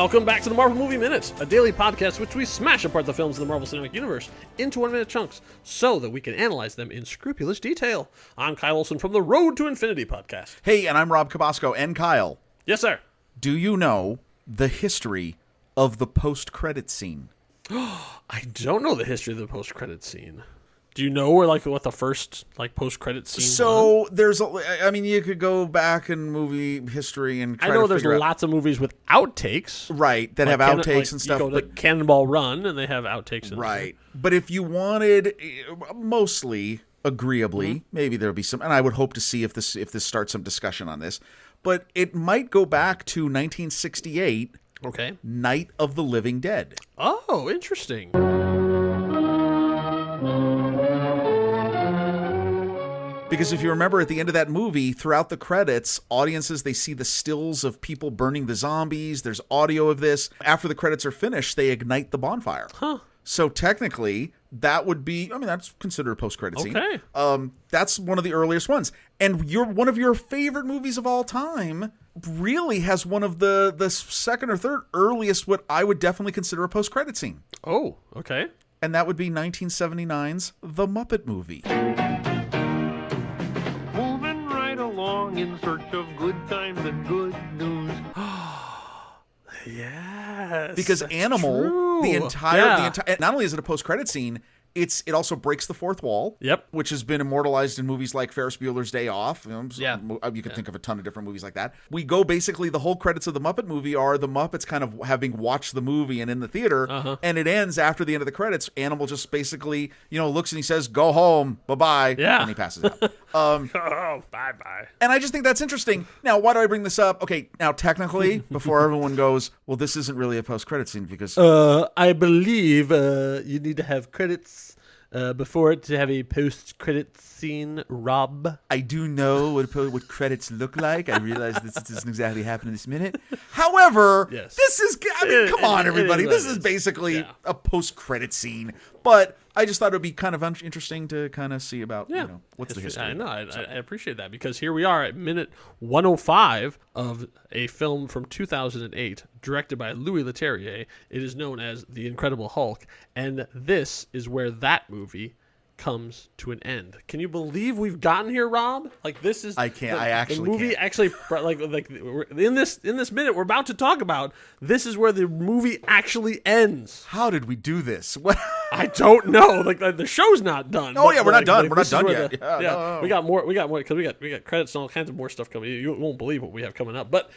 Welcome back to the Marvel Movie Minute, a daily podcast which we smash apart the films of the Marvel Cinematic Universe into 1-minute chunks so that we can analyze them in scrupulous detail. I'm Kyle Olson from the Road to Infinity podcast. Hey, and I'm Rob Cabasco. And Kyle. Yes, sir. Do you know the history of the post-credit scene? I don't know the history of the post-credit scene. Do you know where, what the first, post-credit scene was? There's, you could go back in movie history and try to figure out. I know there's lots of movies with outtakes. Right, that have outtakes and stuff. You go to Cannonball Run, and they have outtakes in right. But if you wanted, mostly, agreeably, maybe there'll be some, and I would hope to see if this starts some discussion on this, but it might go back to 1968, okay, Night of the Living Dead. Oh, interesting. Because if you remember at the end of that movie, throughout the credits, audiences, they see the stills of people burning the zombies. There's audio of this. After the credits are finished, they ignite the bonfire. Huh. So technically, that would be, that's considered a post-credit scene. Okay. That's one of the earliest ones. And one of your favorite movies of all time really has one of the second or third earliest, what I would definitely consider a post-credit scene. Oh, okay. And that would be 1979's The Muppet Movie. In search of good times and good news. Yes. Because Animal, true. the entire, not only is it a post-credit scene, it also breaks the fourth wall. Yep. Which has been immortalized in movies like Ferris Bueller's Day Off. You can think of a ton of different movies like that. We go basically, the whole credits of the Muppet Movie are the Muppets kind of having watched the movie and in the theater. And it ends after the end of the credits. Animal just basically, looks and he says, "Go home, bye-bye." Yeah. And he passes out. Oh, bye-bye. And I just think that's interesting. Now, why do I bring this up? Okay, now technically, before everyone goes, well, this isn't really a post-credit scene because... I believe you need to have credits before it to have a post-credit scene, Rob. I do know what credits look like. I realize this doesn't exactly happen in this minute. However, yes. This is... come on, everybody. This is basically a post-credit scene. But... I just thought it would be kind of interesting to kind of see about, what's the history. I know. I appreciate that because here we are at minute 105 of a film from 2008 directed by Louis Leterrier. It is known as The Incredible Hulk, and this is where that movie comes to an end. Can you believe we've gotten here, Rob? This is I can't. The movie can't. Actually, in this minute we're about to talk about, this is where the movie actually ends. How did we do this? What? I don't know. The show's not done. Oh yeah, we're not done. We're not done yet. No. We got more because we got credits and all kinds of more stuff coming. You won't believe what we have coming up. But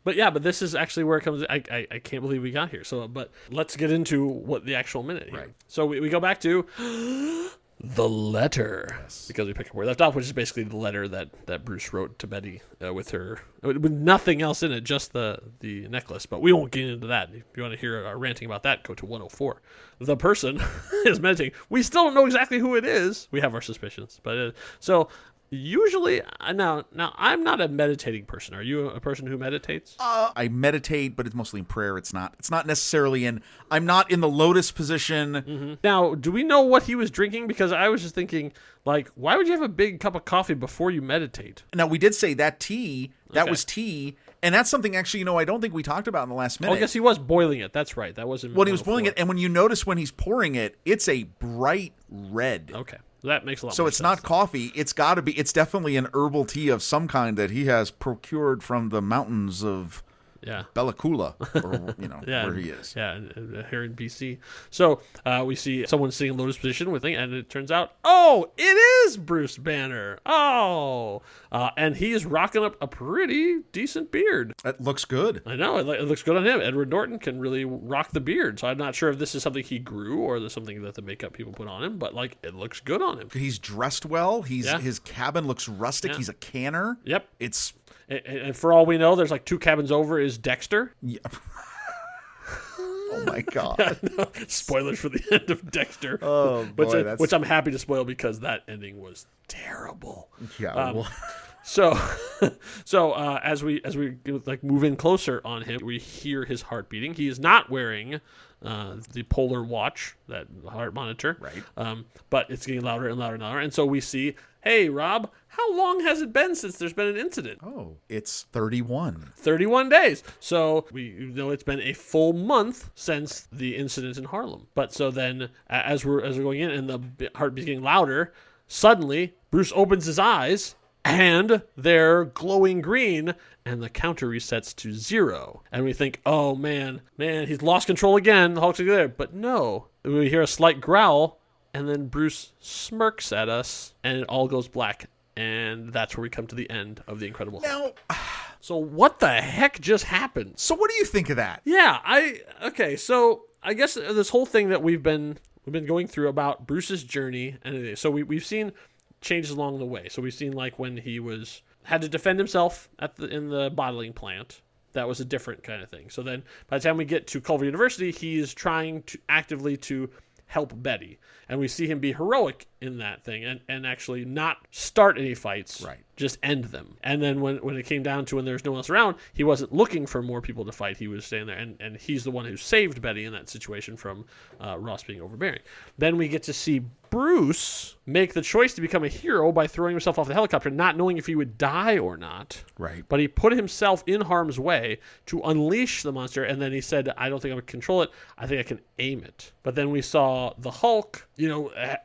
this is actually where it comes. I can't believe we got here. So, but let's get into what the actual minute here. Right. So we go back to the letter, because we pick up where we left off, which is basically the letter that Bruce wrote to Betty with nothing else in it, just the necklace. But we won't get into that. If you want to hear our ranting about that, go to 104. The person is meditating. We still don't know exactly who it is. We have our suspicions, but so. Usually, now I'm not a meditating person. Are you a person who meditates? I meditate, but it's mostly in prayer. It's not necessarily I'm not in the lotus position. Mm-hmm. Now, do we know what he was drinking? Because I was just thinking, why would you have a big cup of coffee before you meditate? Now, we did say that tea, that was tea. And that's something actually, I don't think we talked about in the last minute. Oh, I guess he was boiling it. That's right. That wasn't. Well, he was boiling it. And when you notice when he's pouring it, it's a bright red. Okay. That makes a lot so more it's sense. Not coffee. It's got to be. It's definitely an herbal tea of some kind that he has procured from the mountains of Bella Coola, or where he is. Yeah, here in BC. So we see someone sitting in lotus position with it, and it turns out, oh, it is Bruce Banner. Oh, and he is rocking up a pretty decent beard. It looks good. I know it looks good on him. Edward Norton can really rock the beard. So I'm not sure if this is something he grew or there's something that the makeup people put on him, but it looks good on him. He's dressed well. His cabin looks rustic. Yeah. He's a canner. Yep. And for all we know, there's 2 cabins over is Dexter. Yeah. Oh my God. No, spoilers for the end of Dexter. Oh boy, which I'm happy to spoil because that ending was terrible. Yeah. So as we move in closer on him, we hear his heart beating. He is not wearing the polar watch, that heart monitor, right? But it's getting louder and louder and louder, and so we see hey, Rob, how long has it been since there's been an incident? Oh, it's 31. 31 days. So we know it's been a full month since the incident in Harlem. But so then as we're going in and the heartbeat's getting louder, suddenly Bruce opens his eyes and they're glowing green and the counter resets to 0. And we think, oh man, he's lost control again. The Hulk's there. But no, we hear a slight growl and then Bruce smirks at us and it all goes black. And that's where we come to the end of The Incredible Hulk. Now, so what the heck just happened? so what do you think of that? Yeah, okay, so I guess this whole thing that we've been going through about Bruce's journey, and so we've seen changes along the way. So we've seen like when he had to defend himself in the bottling plant. That was a different kind of thing. So then by the time we get to Culver University, he's trying to actively to help Betty. And we see him be heroic in that thing and actually not start any fights, Right. Just end them. And then when it came down to when there's no one else around, he wasn't looking for more people to fight. He was staying there. And he's the one who saved Betty in that situation from Ross being overbearing. Then we get to see Bruce make the choice to become a hero by throwing himself off the helicopter, not knowing if he would die or not. Right. But he put himself in harm's way to unleash the monster, and then he said, I don't think I can control it. I think I can aim it. But then we saw the Hulk,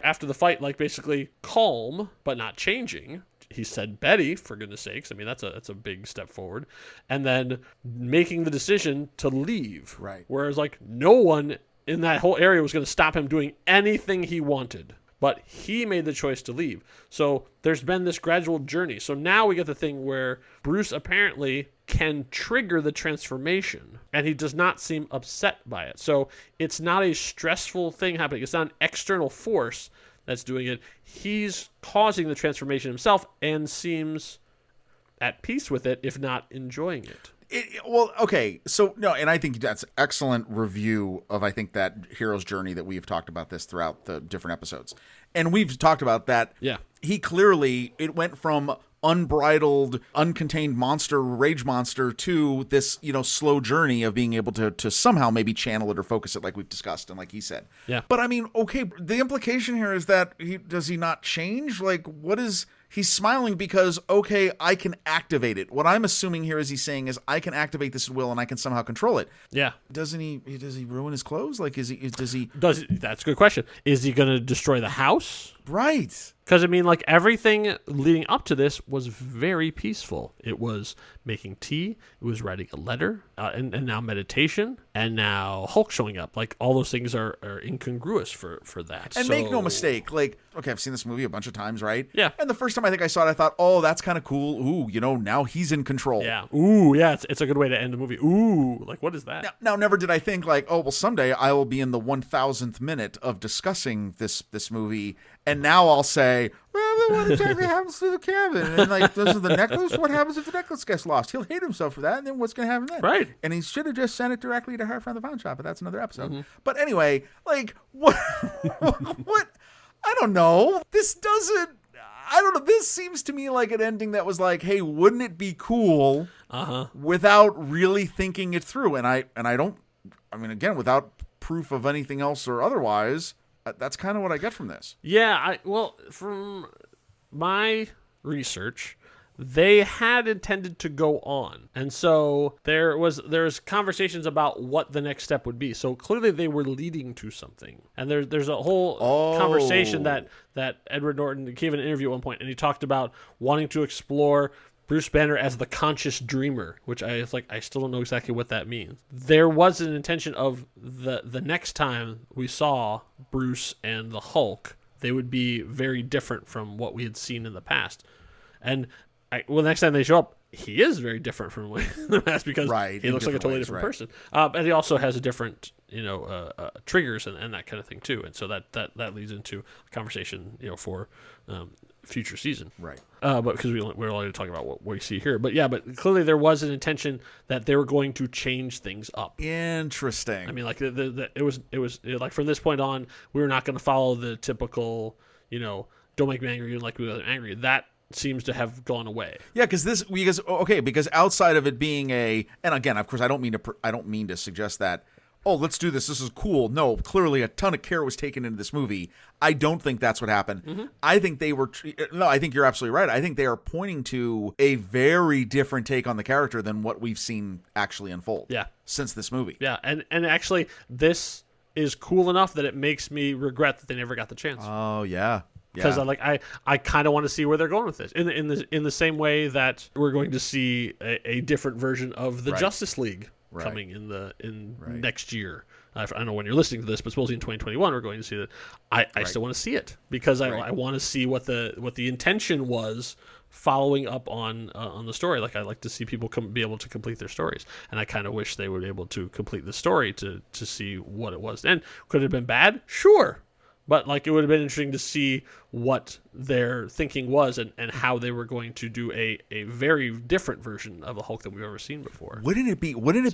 after the fight, like basically calm, but not changing. He said Betty, for goodness sakes. I mean, that's a big step forward. And then making the decision to leave. Right. Whereas, like, no one in that whole area was going to stop him doing anything he wanted. But he made the choice to leave. So there's been this gradual journey. So now we get the thing where Bruce apparently can trigger the transformation. And he does not seem upset by it. So it's not a stressful thing happening. It's not an external force that's doing it. He's causing the transformation himself and seems at peace with it, if not enjoying it. Well, okay. So, no, and I think that's excellent review of, I think, that hero's journey that we've talked about this throughout the different episodes. And we've talked about that. Yeah. He clearly, it went from unbridled, uncontained monster, rage monster to this, slow journey of being able to somehow maybe channel it or focus it like we've discussed and like he said. Yeah. But I mean, okay, the implication here is that does he not change? Like, what is... He's smiling because, okay, I can activate it. What I'm assuming here is he's saying is I can activate this at will and I can somehow control it. Yeah. Does he ruin his clothes? Like, does he? That's a good question. Is he going to destroy the house? Right. Because, I mean, like, everything leading up to this was very peaceful. It was making tea. It was writing a letter. And now meditation. And now Hulk showing up. Like, all those things are incongruous for that. And make no mistake. Like, okay, I've seen this movie a bunch of times, right? Yeah. And the first time I think I saw it, I thought, oh, that's kind of cool. Ooh, now he's in control. Yeah. Ooh, yeah, it's a good way to end the movie. Ooh, like, what is that? Now, never did I think, like, oh, well, someday I will be in the 1,000th minute of discussing this movie, and now I'll say, well, what exactly happens to the cabin? And, like, this is the necklace? What happens if the necklace gets lost? He'll hate himself for that, and then what's going to happen then? Right. And he should have just sent it directly to her from the pawn shop, but that's another episode. Mm-hmm. But anyway, like, what? What? I don't know. This doesn't... I don't know. This seems to me like an ending that was like, hey, wouldn't it be cool without really thinking it through? And I don't... I mean, again, without proof of anything else or otherwise... That's kind of what I get from this. Yeah, from my research, they had intended to go on. And so there's conversations about what the next step would be. So clearly they were leading to something. And there's a whole conversation that Edward Norton gave an interview at one point, and he talked about wanting to explore Bruce Banner as the conscious dreamer, which I still don't know exactly what that means. There was an intention of the next time we saw Bruce and the Hulk, they would be very different from what we had seen in the past. And the next time they show up, he is very different from what in the past because he looks like a totally different person. And he also has a different, triggers and that kind of thing too. And so that leads into a conversation, for future season. Right. But because we're only talking about what we see here. But clearly there was an intention that they were going to change things up. Interesting. I mean, like it was like from this point on, we were not going to follow the typical, don't make me angry like we were angry. That seems to have gone away. Yeah, because outside of it being and again, of course, I don't mean to suggest that oh, let's do this. This is cool. No, clearly a ton of care was taken into this movie. I don't think that's what happened. Mm-hmm. I think they were... No, I think you're absolutely right. I think they are pointing to a very different take on the character than what we've seen actually unfold since this movie. Yeah, and actually, this is cool enough that it makes me regret that they never got the chance. Oh, yeah. Because I kind of want to see where they're going with this. In the same way that we're going to see a different version of the Justice League coming in next year. I don't know when you're listening to this, but supposedly in 2021 we're going to see that. I still want to see it because I want to see what the intention was following up on the story. Like I like to see people be able to complete their stories, and I kind of wish they were able to complete the story to see what it was. And could it have been bad? Sure. But like it would have been interesting to see what their thinking was and how they were going to do a very different version of a Hulk that we've ever seen before. Wouldn't it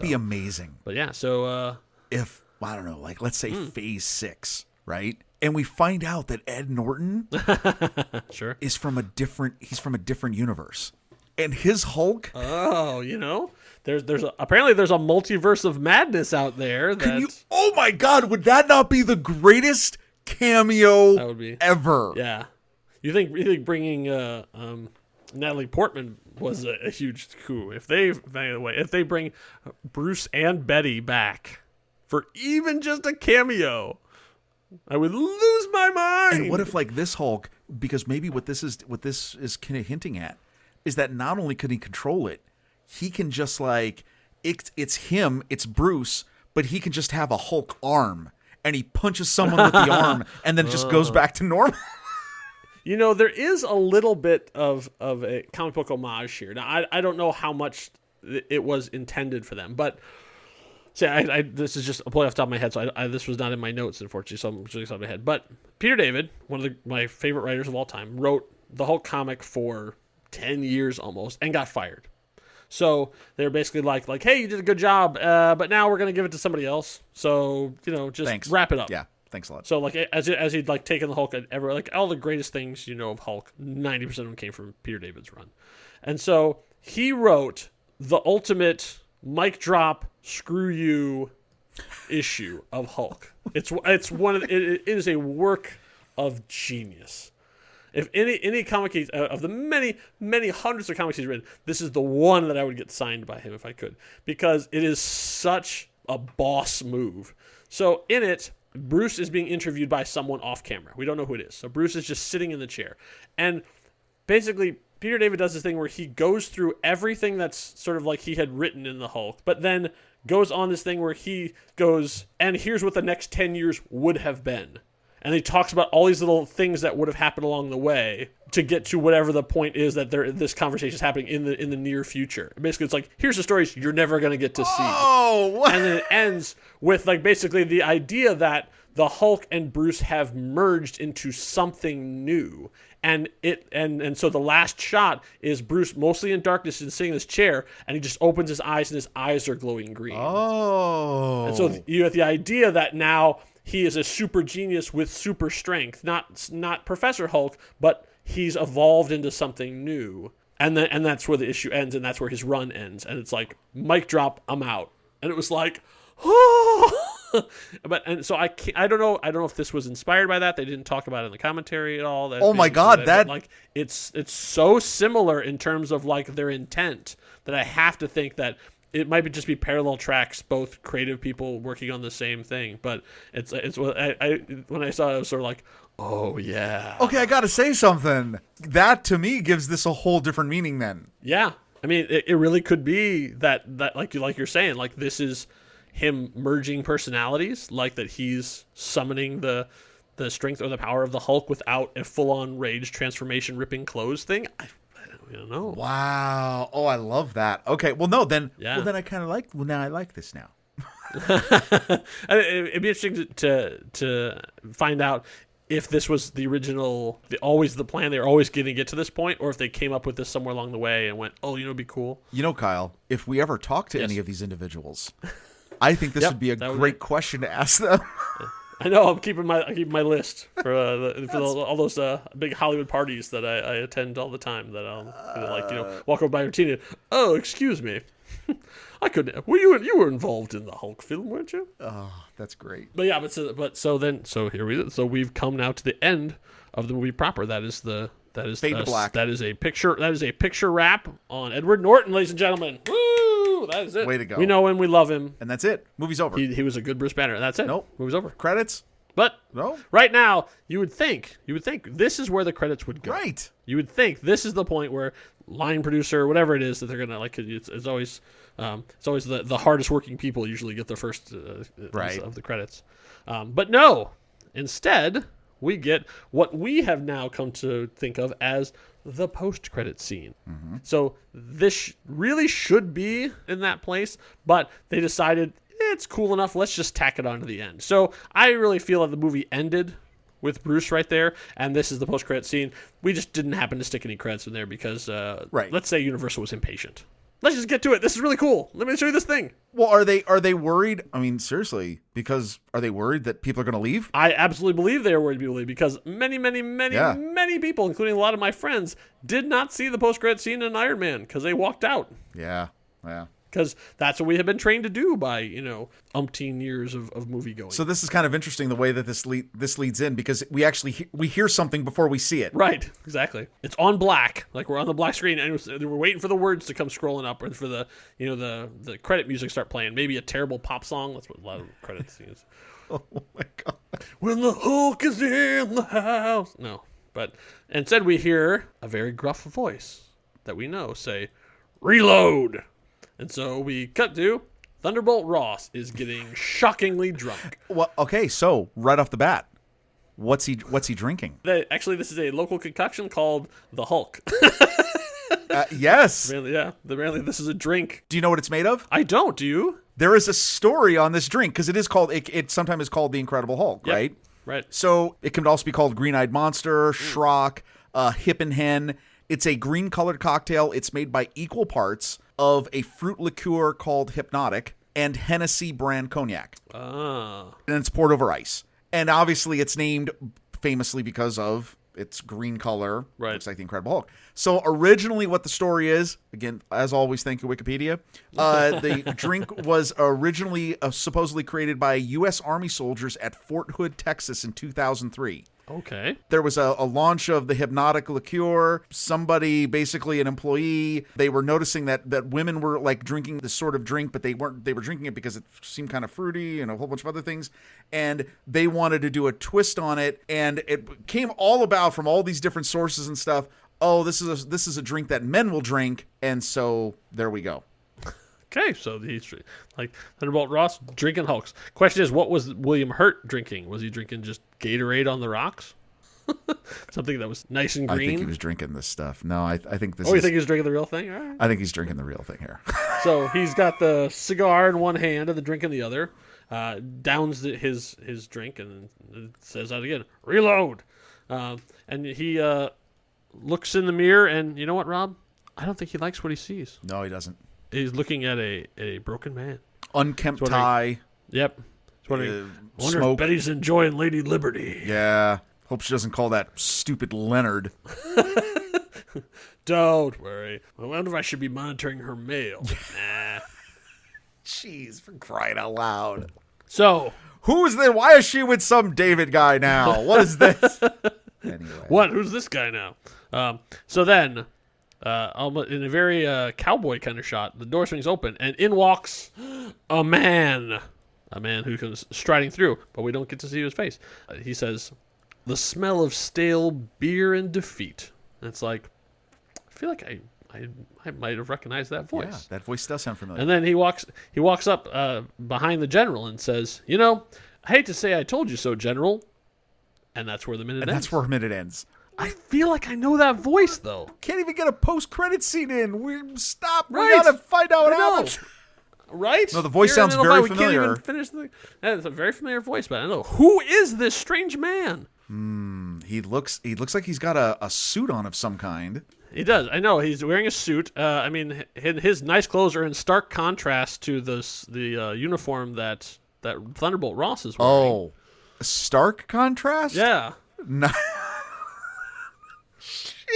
be amazing? But yeah, so if I don't know, like let's say Phase 6, right? And we find out that Ed Norton sure is from a different universe. And his Hulk. Oh, apparently there's a multiverse of madness out there oh my God, would that not be the greatest cameo that would be ever? Yeah. You think bringing Natalie Portman was a huge coup. If they bring Bruce and Betty back for even just a cameo, I would lose my mind. And what if like this Hulk, because maybe what this is kind of hinting at is that not only could he control it, he can just like it's him, it's Bruce, but he can just have a Hulk arm. And he punches someone with the arm, and then it just goes back to normal. There is a little bit of a comic book homage here. Now, I don't know how much it was intended for them, but see, this is just a play off the top of my head, so this was not in my notes, unfortunately, so I'm just off my head. But Peter David, one of my favorite writers of all time, wrote the Hulk comic for 10 years almost, and got fired. So they're basically like, hey, you did a good job, but now we're going to give it to somebody else. So, just Thanks. Wrap it up. Yeah, thanks a lot. So like as he'd like taken the Hulk ever, like all the greatest things of Hulk, 90% of them came from Peter David's run. And so he wrote the ultimate mic drop, screw you issue of Hulk. It is a work of genius. If any comic of the many hundreds of comics he's written, this is the one that I would get signed by him if I could, because it is such a boss move. So in it, Bruce is being interviewed by someone off camera. We don't know who it is. So Bruce is just sitting in the chair. And basically, Peter David does this thing where he goes through everything that's sort of like he had written in the Hulk, but then goes on this thing where he goes, and here's what the next 10 years would have been. And he talks about all these little things that would have happened along the way to get to whatever the point is that this conversation is happening in the near future. Basically, it's like, here's the stories you're never going to get to see. Oh, what? And then it ends with like basically the idea that the Hulk and Bruce have merged into something new. And so the last shot is Bruce mostly in darkness and sitting in his chair, and he just opens his eyes and his eyes are glowing green. Oh. And so you have the idea that now he is a super genius with super strength, not Professor Hulk, but he's evolved into something new. And that's where the issue ends, and that's where his run ends. And it's like, mic drop, I'm out. And it was like, oh. So I don't know if this was inspired by that. They didn't talk about it in the commentary at all. Oh my God, that like it's so similar in terms of like their intent that I have to think that it might just be parallel tracks, both creative people working on the same thing. But it's when I saw it, I was sort of like, oh yeah. Okay, I gotta say something. That to me gives this a whole different meaning. Then yeah, I mean it really could be that like you're saying, like this is him merging personalities, like that he's summoning the strength or the power of the Hulk without a full-on rage transformation ripping clothes thing. I don't know. Wow. Oh, I love that. Okay. Well, no, then. Yeah. Well, then I kind of like. Well, now I like this now. It'd be interesting to find out if this was the original, always the plan. They're always going to get to this point, or if they came up with this somewhere along the way and went, "Oh, it'd be cool." Kyle, if we ever talk to any of these individuals, I think this would be a great question to ask them. I know. I'm keeping my list for all those big Hollywood parties that I attend all the time. That I'll walk over my routine. And, oh, excuse me. I couldn't. Well, you were involved in the Hulk film, weren't you? Oh, that's great. But yeah, so we've come now to the end of the movie proper. Fade to black. That is a picture wrap on Edward Norton, ladies and gentlemen. Woo! That is it. Way to go. We know him, we love him. And that's it. Movie's over. He was a good Bruce Banner. That's it. Nope. Movie's over. Credits? But No. right now, you would think this is where the credits would go. Right. You would think this is the point where line producer, whatever it is that they're gonna like. It's always the hardest working people usually get the first Right. of the credits. But no, instead we get what we have now come to think of as the post-credit scene. Mm-hmm. So this really should be in that place, but they decided it's cool enough. Let's just tack it on to the end. So I really feel that the movie ended with Bruce right there, and this is the post-credit scene. We just didn't happen to stick any credits in there because, let's say Universal was impatient. Let's just get to it. This is really cool. Let me show you this thing. Well, are they worried? I mean, seriously, because are they worried that people are going to leave? I absolutely believe they are worried people leave because many people, including a lot of my friends, did not see the post-credit scene in Iron Man because they walked out. Yeah. Because that's what we have been trained to do by, umpteen years of movie going. So this is kind of interesting the way that this leads in because we actually we hear something before we see it. Right, exactly. It's on black, like we're on the black screen, and we're waiting for the words to come scrolling up, and for the the credit music start playing. Maybe a terrible pop song. That's what a lot of credits use. Oh my god! When the Hulk is in the house. No, but instead we hear a very gruff voice that we know say, "Reload." And so we cut to Thunderbolt Ross is getting shockingly drunk. Well, okay, so right off the bat, what's he drinking? Actually, this is a local concoction called the Hulk. Yes. Apparently this is a drink. Do you know what it's made of? I don't. Do you? There is a story on this drink because it is called. It sometimes is called the Incredible Hulk, Yep. right? Right. So it can also be called Green-Eyed Monster, Schrock, Hip and Hen. It's a green-colored cocktail. It's made by equal parts of a fruit liqueur called Hypnotic and Hennessy brand cognac. Ah. And it's poured over ice. And obviously it's named famously because of its green color. Right. Looks like the Incredible Hulk. So originally what the story is, again, as always, thank you, Wikipedia. The drink was originally supposedly created by U.S. Army soldiers at Fort Hood, Texas in 2003. Okay. There was a launch of the Hypnotic liqueur. Somebody, basically an employee, they were noticing that women were like drinking this sort of drink, but they were drinking it because it seemed kind of fruity and a whole bunch of other things. And they wanted to do a twist on it. And it came all about from all these different sources and stuff. Oh, this is a drink that men will drink. And so there we go. Okay, so he's like Thunderbolt Ross drinking Hulks. Question is, what was William Hurt drinking? Was he drinking just Gatorade on the rocks? Something that was nice and green? I think he was drinking this stuff. No, I think this you think he was drinking the real thing? All right. I think he's drinking the real thing here. So he's got the cigar in one hand and the drink in the other. Downs his drink and says out again, "Reload." And he looks in the mirror and you know what, Rob? I don't think he likes what he sees. No, he doesn't. He's looking at a broken man. Unkempt tie. Yep. I wonder smoke. if Betty's enjoying Lady Liberty. Yeah. Hope she doesn't call that stupid Leonard. Don't worry. I wonder if I should be monitoring her mail. Nah. Jeez, for crying out loud. So. Why is she with some David guy now? What is this? Anyway. What? Who's this guy now? So then, in a very cowboy kind of shot, the door swings open, and in walks a man. A man who comes striding through, but we don't get to see his face. He says, "The smell of stale beer and defeat." And it's like, I feel like I might have recognized that voice. Yeah, that voice does sound familiar. And then he walks up behind the general and says, I hate to say I told you so, General. And that's where the minute ends. That's where a minute ends. I feel like I know that voice, though. Can't even get a post-credit scene in. Stop. Right. We gotta find out what happens. Right? No, the voice sounds very familiar. It's a very familiar voice, but I don't know. Who is this strange man? He looks like he's got a suit on of some kind. He does. I know. He's wearing a suit. His nice clothes are in stark contrast to the uniform that Thunderbolt Ross is wearing. Oh, stark contrast? Yeah. No.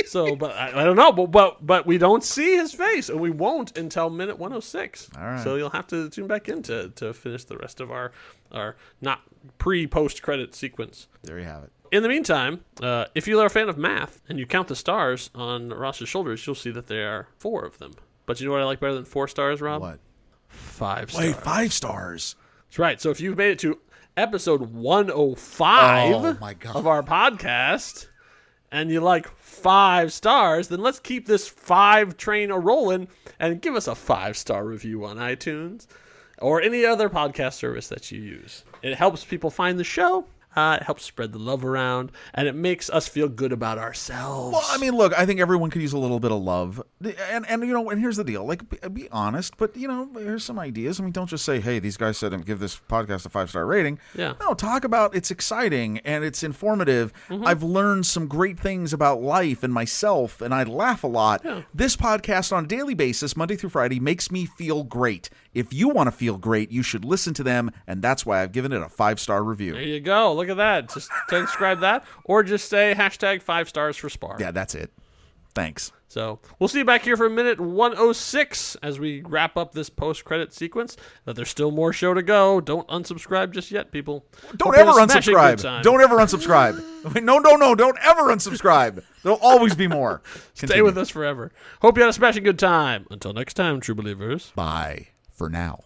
So, but I don't know. But we don't see his face, and we won't until minute 106. All right. So you'll have to tune back in to finish the rest of our not pre-post credit sequence. There you have it. In the meantime, if you are a fan of math and you count the stars on Ross's shoulders, you'll see that there are 4 of them. But you know what I like better than 4 stars, Rob? What? 5 stars. Wait, 5 stars. That's right. So if you've made it to episode 105 my God. of our podcast and you like 5 stars, then let's keep this 5 train a-rolling and give us a 5-star review on iTunes or any other podcast service that you use. It helps people find the show. It helps spread the love around, and it makes us feel good about ourselves. Well, I mean, look, I think everyone could use a little bit of love. And and here's the deal. Like, be honest, but, here's some ideas. I mean, don't just say, hey, these guys said and give this podcast a 5-star rating. Yeah. No, talk about it's exciting and it's informative. I've learned some great things about life and myself, and I laugh a lot. Yeah. This podcast on a daily basis, Monday through Friday, makes me feel great. If you want to feel great, you should listen to them, and that's why I've given it a 5-star review. There you go. Look at that. Just transcribe that, or just say hashtag 5 stars for Spar. Yeah, that's it. Thanks. So we'll see you back here for minute 106 as we wrap up this post-credit sequence. But there's still more show to go. Don't unsubscribe just yet, people. Don't Hope you ever had a smashing good unsubscribe. time. Don't ever unsubscribe. No, don't ever unsubscribe. There'll always be more. Stay Continue. with us forever. Hope you had a smashing good time. Until next time, true believers. Bye for now.